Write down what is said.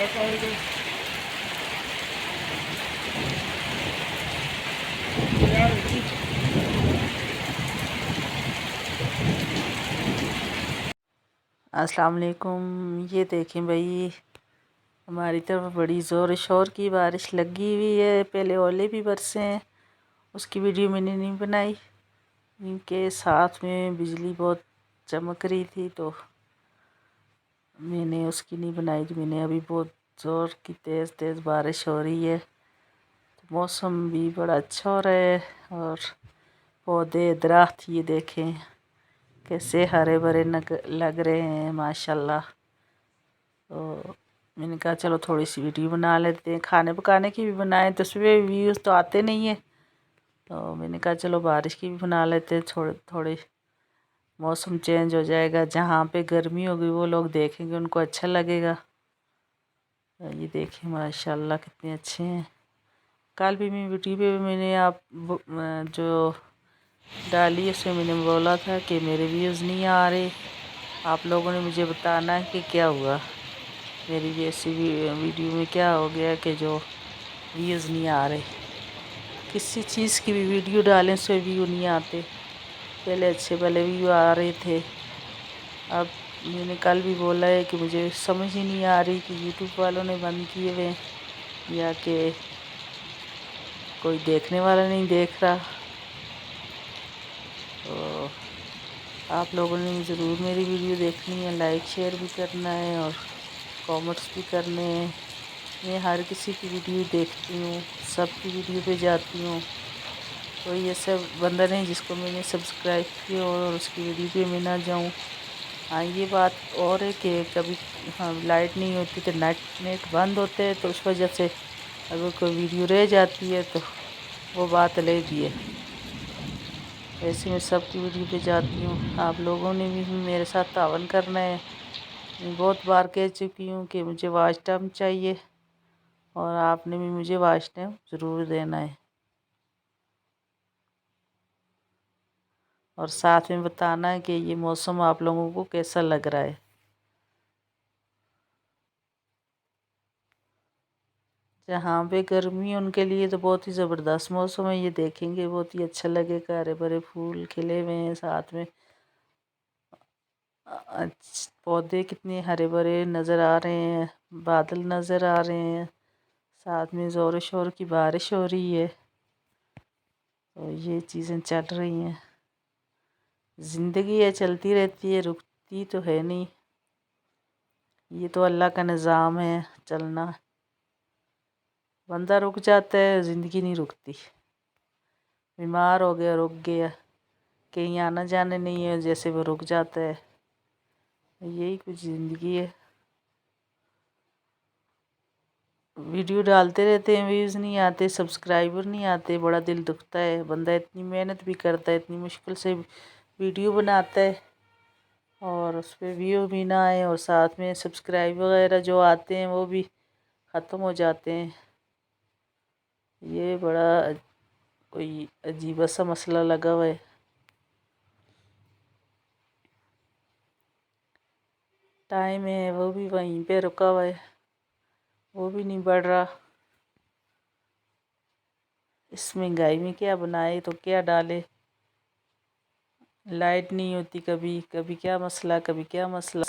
अस्सलाम वालेकुम। ये देखें भाई, हमारी तरफ बड़ी ज़ोर शोर की बारिश लगी हुई है। पहले ओले भी बरसे हैं, उसकी वीडियो मैंने नहीं बनाई। इनके साथ में बिजली बहुत चमक रही थी तो मैंने उसकी नहीं बनाई। तो मैंने अभी बहुत ज़ोर की तेज़ तेज़ बारिश हो रही है, तो मौसम भी बड़ा अच्छा हो रहा है। और पौधे दरख्त ये देखें कैसे हरे भरे लग रहे हैं माशाल्लाह। तो मैंने कहा चलो थोड़ी सी वीडियो बना लेते हैं। खाने पकाने की भी बनाए तो उसमें व्यूज़ तो आते नहीं है, तो मैंने कहा चलो बारिश की भी बना लेते हैं। थोड़े थोड़े मौसम चेंज हो जाएगा, जहाँ पे गर्मी होगी वो लोग देखेंगे, उनको अच्छा लगेगा। तो ये देखें माशाल्लाह कितने अच्छे हैं। कल भी मैं वीडियो पे मैंने आप जो डाली उसमें मैंने बोला था कि मेरे व्यूज़ नहीं आ रहे। आप लोगों ने मुझे बताना है कि क्या हुआ, मेरी जैसी वीडियो में क्या हो गया कि जो व्यूज़ नहीं आ रहे। किसी चीज़ की भी वीडियो डालें उसमें व्यू नहीं आते। पहले अच्छे भले व्यू आ रहे थे। अब मैंने कल भी बोला है कि मुझे समझ ही नहीं आ रही कि यूट्यूब वालों ने बंद किए हुए या कि कोई देखने वाला नहीं देख रहा। तो आप लोगों ने ज़रूर मेरी वीडियो देखनी है, लाइक शेयर भी करना है और कमेंट्स भी करने हैं। मैं हर किसी की वीडियो देखती हूँ, सबकी वीडियो पे जाती हूँ। तो ये सब बंदा नहीं जिसको मैंने सब्सक्राइब किया और उसकी वीडियो पे मैं ना जाऊँ। हाँ, ये बात और है कि कभी लाइट नहीं होती तो नेट बंद होते हैं, तो उस वजह से अगर कोई वीडियो रह जाती है तो वो बात अलग ही है। ऐसे मैं सबकी वीडियो पे जाती हूँ। आप लोगों ने भी मेरे साथ तावन करना है। मैं बहुत बार कह चुकी हूँ कि मुझे वॉच टाइम चाहिए और आपने भी मुझे वॉच टाइम ज़रूर देना है, और साथ में बताना है कि ये मौसम आप लोगों को कैसा लग रहा है। जहाँ पे गर्मी है उनके लिए तो बहुत ही ज़बरदस्त मौसम है। ये देखेंगे बहुत ही अच्छा लगेगा, हरे भरे फूल खिले हुए हैं, साथ में पौधे कितने हरे भरे नज़र आ रहे हैं, बादल नज़र आ रहे हैं, साथ में ज़ोर शोर की बारिश हो रही है। तो ये चीज़ें चल रही हैं। ज़िंदगी है, चलती रहती है, रुकती तो है नहीं। ये तो अल्लाह का निज़ाम है चलना। बंदा रुक जाता है, ज़िंदगी नहीं रुकती। बीमार हो गया, रुक गया, कहीं आना जाने नहीं है, जैसे वो रुक जाता है। यही कुछ ज़िंदगी है। वीडियो डालते रहते हैं, व्यूज़ नहीं आते, सब्सक्राइबर नहीं आते, बड़ा दिल दुखता है। बंदा इतनी मेहनत भी करता है, इतनी मुश्किल से वीडियो बनाता है और उस पर व्यू भी ना आए, और साथ में सब्सक्राइब वगैरह जो आते हैं वो भी ख़त्म हो जाते हैं। ये बड़ा कोई अजीब सा मसला लगा हुआ है। टाइम है वो भी वहीं पे रुका हुआ है, वो भी नहीं बढ़ रहा। इस महंगाई में क्या बनाए तो क्या डाले। लाइट नहीं होती, कभी कभी क्या मसला, कभी क्या मसला।